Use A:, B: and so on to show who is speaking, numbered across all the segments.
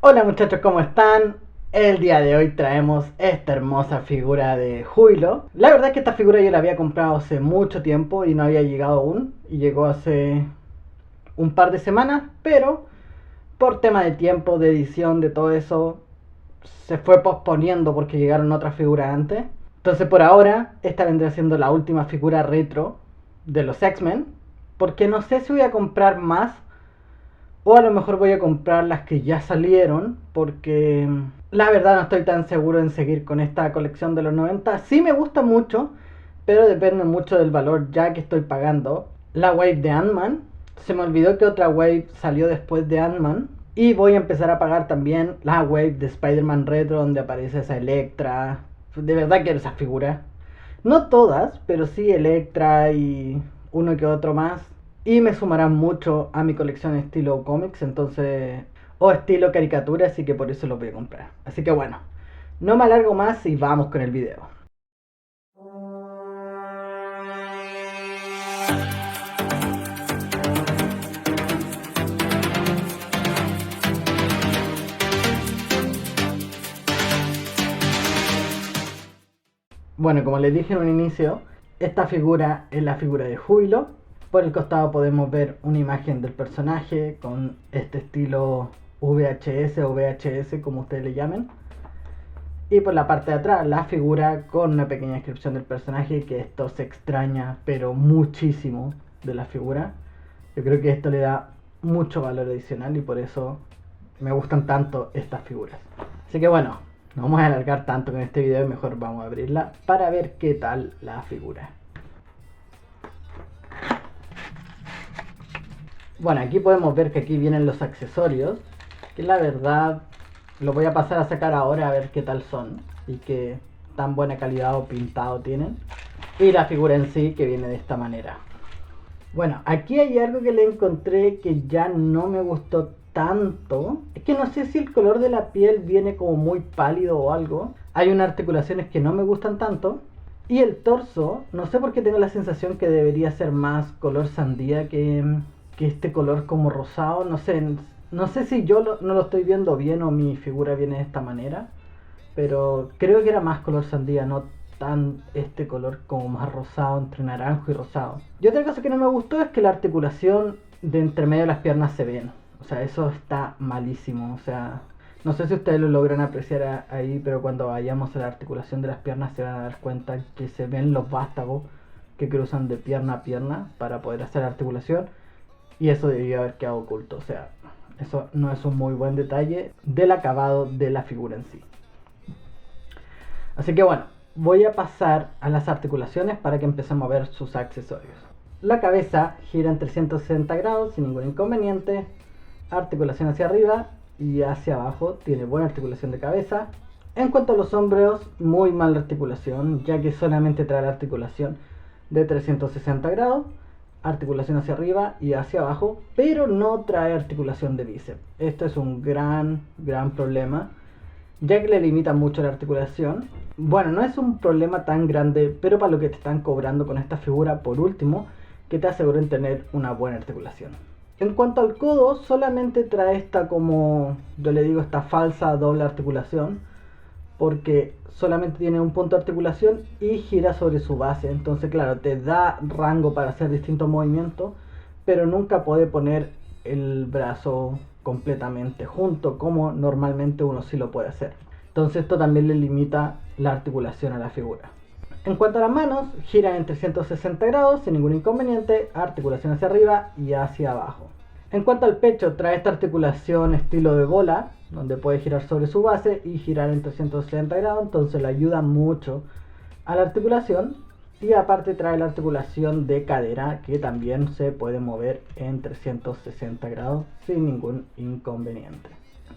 A: Hola muchachos, ¿cómo están? El día de hoy traemos esta hermosa figura de Júbilo. La verdad es que esta figura yo la había comprado hace mucho tiempo y no había llegado aún. Y llegó hace un par de semanas, pero por tema de tiempo, de edición, de todo eso, se fue posponiendo porque llegaron otras figuras antes. Entonces por ahora, esta vendría siendo la última figura retro de los X-Men. Porque no sé si voy a comprar más o a lo mejor voy a comprar las que ya salieron porque la verdad no estoy tan seguro en seguir con esta colección de los 90. Sí me gusta mucho, pero depende mucho del valor ya que estoy pagando. La wave de Ant-Man. Se me olvidó que otra wave salió después de Ant-Man. Y voy a empezar a pagar también la wave de Spider-Man Retro donde aparece esa Electra. De verdad quiero esa figura. No todas, pero sí Electra y uno que otro más. Y me sumarán mucho a mi colección estilo cómics, entonces, o estilo caricatura, así que por eso los voy a comprar. Así que bueno, no me alargo más y vamos con el video. Bueno, como les dije en un inicio, esta figura es la figura de Júbilo. Por el costado podemos ver una imagen del personaje con este estilo VHS o VHS, como ustedes le llamen. Y por la parte de atrás, la figura con una pequeña descripción del personaje, que esto se extraña, pero muchísimo de la figura. Yo creo que esto le da mucho valor adicional y por eso me gustan tanto estas figuras. Así que bueno, no vamos a alargar tanto con este video, mejor vamos a abrirla para ver qué tal la figura. Bueno, aquí podemos ver que aquí vienen los accesorios, que la verdad lo voy a pasar a sacar ahora a ver qué tal son y qué tan buena calidad o pintado tienen. Y la figura en sí, que viene de esta manera. Bueno, aquí hay algo que le encontré que ya no me gustó tanto. Es que no sé si el color de la piel viene como muy pálido o algo. Hay unas articulaciones que no me gustan tanto. Y el torso, no sé por qué tengo la sensación que debería ser más color sandía que este color como rosado. No sé si yo no lo estoy viendo bien o mi figura viene de esta manera. Pero creo que era más color sandía, no tan este color como más rosado, entre naranjo y rosado. Y otra cosa que no me gustó es que la articulación de entre medio de las piernas se ven. O sea, eso está malísimo. O sea, no sé si ustedes lo logran apreciar ahí, pero cuando vayamos a la articulación de las piernas se van a dar cuenta que se ven los vástagos que cruzan de pierna a pierna para poder hacer la articulación. Y eso debería haber quedado oculto. O sea, eso no es un muy buen detalle del acabado de la figura en sí. Así que bueno, voy a pasar a las articulaciones para que empecemos a ver sus accesorios. La cabeza gira en 360 grados sin ningún inconveniente. Articulación hacia arriba y hacia abajo, tiene buena articulación de cabeza. En cuanto a los hombros, muy mala articulación, ya que solamente trae la articulación de 360 grados. Articulación hacia arriba y hacia abajo, pero no trae articulación de bíceps. Esto es un gran problema, ya que le limita mucho la articulación. Bueno, no es un problema tan grande, pero para lo que te están cobrando con esta figura, por último, que te aseguren tener una buena articulación. En cuanto al codo, solamente trae esta, como yo le digo, esta falsa doble articulación, porque solamente tiene un punto de articulación y gira sobre su base. Entonces, claro, te da rango para hacer distintos movimientos, pero nunca puede poner el brazo completamente junto como normalmente uno sí lo puede hacer. Entonces esto también le limita la articulación a la figura. En cuanto a las manos, giran en 360 grados sin ningún inconveniente, articulación hacia arriba y hacia abajo. En cuanto al pecho, trae esta articulación estilo de bola, donde puede girar sobre su base y girar en 360 grados, entonces le ayuda mucho a la articulación. Y aparte trae la articulación de cadera, que también se puede mover en 360 grados sin ningún inconveniente.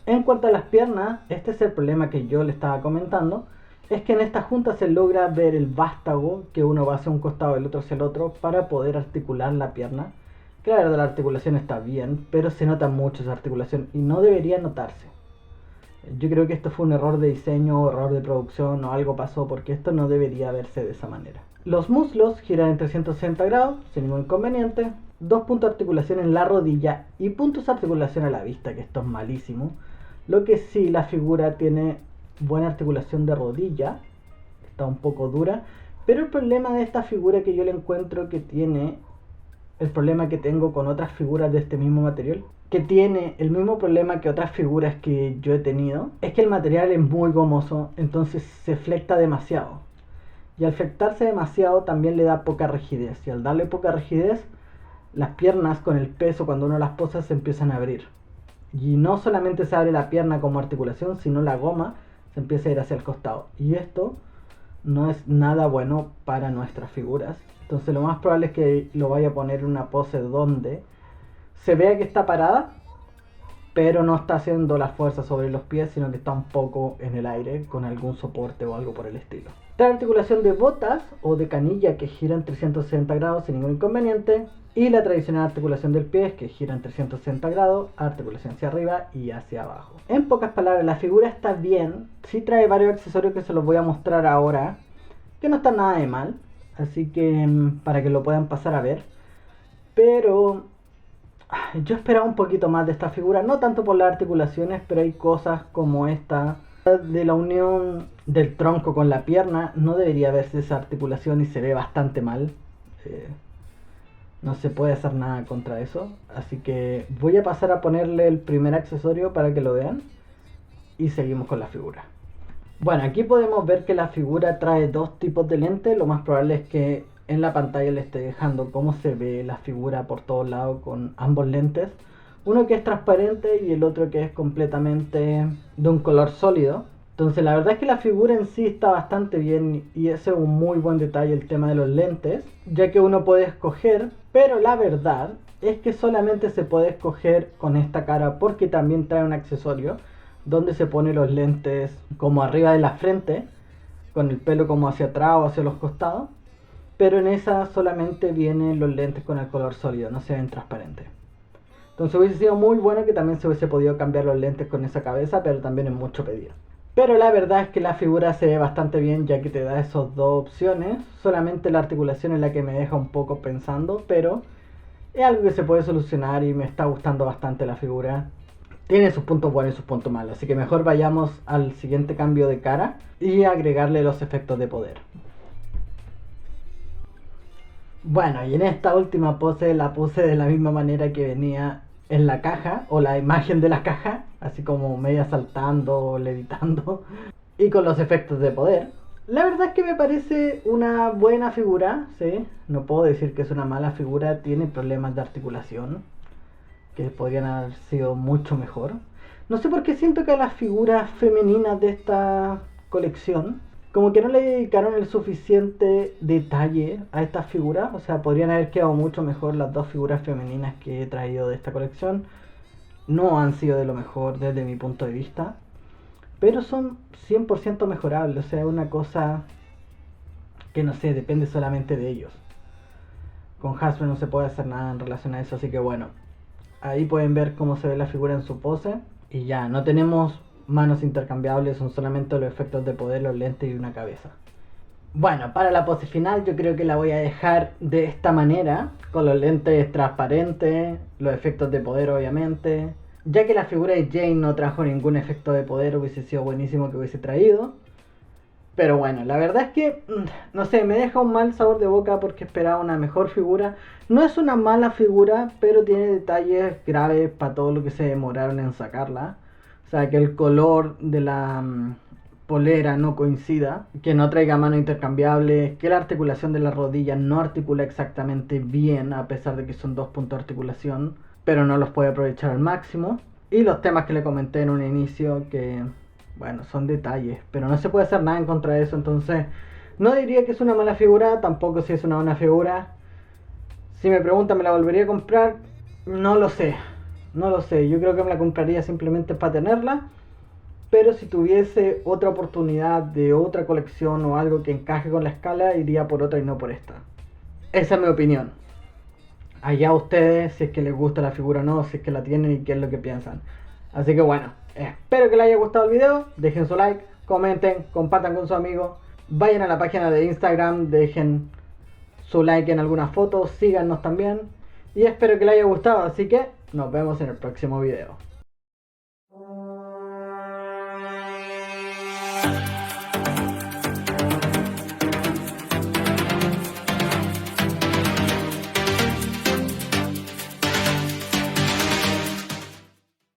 A: En cuanto a las piernas, este es el problema que yo le estaba comentando, es que en esta junta se logra ver el vástago, que uno va hacia un costado y el otro hacia el otro, para poder articular la pierna. Claro, la articulación está bien, pero se nota mucho esa articulación y no debería notarse. Yo creo que esto fue un error de diseño, error de producción o algo pasó, porque esto no debería verse de esa manera. Los muslos giran en 360 grados, sin ningún inconveniente. Dos puntos de articulación en la rodilla y puntos de articulación a la vista, que esto es malísimo. Lo que sí, la figura tiene buena articulación de rodilla, está un poco dura, pero el problema de esta figura que yo le encuentro que tiene, el problema que tengo con otras figuras de este mismo material, que tiene el mismo problema que otras figuras que yo he tenido, es que el material es muy gomoso, entonces se flecta demasiado. Y al flectarse demasiado también le da poca rigidez, y al darle poca rigidez, las piernas con el peso cuando uno las posa se empiezan a abrir. Y no solamente se abre la pierna como articulación, sino la goma se empieza a ir hacia el costado. Y esto no es nada bueno para nuestras figuras. Entonces lo más probable es que lo vaya a poner en una pose donde se vea que está parada, pero no está haciendo la fuerza sobre los pies, sino que está un poco en el aire con algún soporte o algo por el estilo. Trae articulación de botas o de canilla que giran 360 grados sin ningún inconveniente. Y la tradicional articulación del pie que gira en 360 grados, articulación hacia arriba y hacia abajo. En pocas palabras, la figura está bien. Sí trae varios accesorios que se los voy a mostrar ahora, que no están nada de mal. Así que para que lo puedan pasar a ver. Pero yo esperaba un poquito más de esta figura, no tanto por las articulaciones, pero hay cosas como esta de la unión del tronco con la pierna. No debería verse esa articulación y se ve bastante mal. No se puede hacer nada contra eso. Así que voy a pasar a ponerle el primer accesorio para que lo vean. Y seguimos con la figura. Bueno, aquí podemos ver que la figura trae dos tipos de lentes. Lo más probable es que en la pantalla le esté dejando cómo se ve la figura por todos lados con ambos lentes. Uno que es transparente y el otro que es completamente de un color sólido. Entonces la verdad es que la figura en sí está bastante bien y ese es un muy buen detalle, el tema de los lentes, ya que uno puede escoger, pero la verdad es que solamente se puede escoger con esta cara porque también trae un accesorio donde se pone los lentes como arriba de la frente, con el pelo como hacia atrás o hacia los costados, pero en esa solamente vienen los lentes con el color sólido, no se ven transparentes. Entonces hubiese sido muy bueno que también se hubiese podido cambiar los lentes con esa cabeza, pero también es mucho pedir. Pero la verdad es que la figura se ve bastante bien ya que te da esas dos opciones. Solamente la articulación es la que me deja un poco pensando, pero es algo que se puede solucionar y me está gustando bastante la figura. Tiene sus puntos buenos y sus puntos malos, así que mejor vayamos al siguiente cambio de cara y agregarle los efectos de poder. Bueno, y en esta última pose la puse de la misma manera que venía en la caja o la imagen de la caja, así como media saltando o levitando, y con los efectos de poder. La verdad es que me parece una buena figura, ¿sí? No puedo decir que es una mala figura, tiene problemas de articulación que podrían haber sido mucho mejor. No sé por qué siento que a las figuras femeninas de esta colección como que no le dedicaron el suficiente detalle a estas figuras. O sea, podrían haber quedado mucho mejor las dos figuras femeninas que he traído de esta colección. No han sido de lo mejor desde mi punto de vista, pero son 100% mejorables. O sea, una cosa que no sé, depende solamente de ellos. Con Hasbro no se puede hacer nada en relación a eso, así que bueno, ahí pueden ver cómo se ve la figura en su pose. Y ya, no tenemos manos intercambiables, son solamente los efectos de poder, los lentes y una cabeza. Bueno, para la pose final yo creo que la voy a dejar de esta manera, con los lentes transparentes, los efectos de poder obviamente. Ya que la figura de Jane no trajo ningún efecto de poder, hubiese sido buenísimo que hubiese traído. Pero bueno, la verdad es que, no sé, me deja un mal sabor de boca porque esperaba una mejor figura. No es una mala figura, pero tiene detalles graves para todo lo que se demoraron en sacarla. O sea, que el color de la polera no coincida, que no traiga mano intercambiable, que la articulación de la rodilla no articula exactamente bien, a pesar de que son dos puntos de articulación, pero no los puede aprovechar al máximo. Y los temas que le comenté en un inicio, que bueno, son detalles, pero no se puede hacer nada en contra de eso. Entonces no diría que es una mala figura, tampoco si es una buena figura. Si me preguntan, ¿me la volvería a comprar? No lo sé, no lo sé. Yo creo que me la compraría simplemente para tenerla, pero si tuviese otra oportunidad de otra colección o algo que encaje con la escala, iría por otra y no por esta. Esa es mi opinión. Allá ustedes, si es que les gusta la figura o no, si es que la tienen y qué es lo que piensan. Así que bueno, espero que les haya gustado el video, dejen su like, comenten, compartan con sus amigos, vayan a la página de Instagram, dejen su like en alguna foto, síganos también y espero que les haya gustado, así que nos vemos en el próximo video.
B: ya.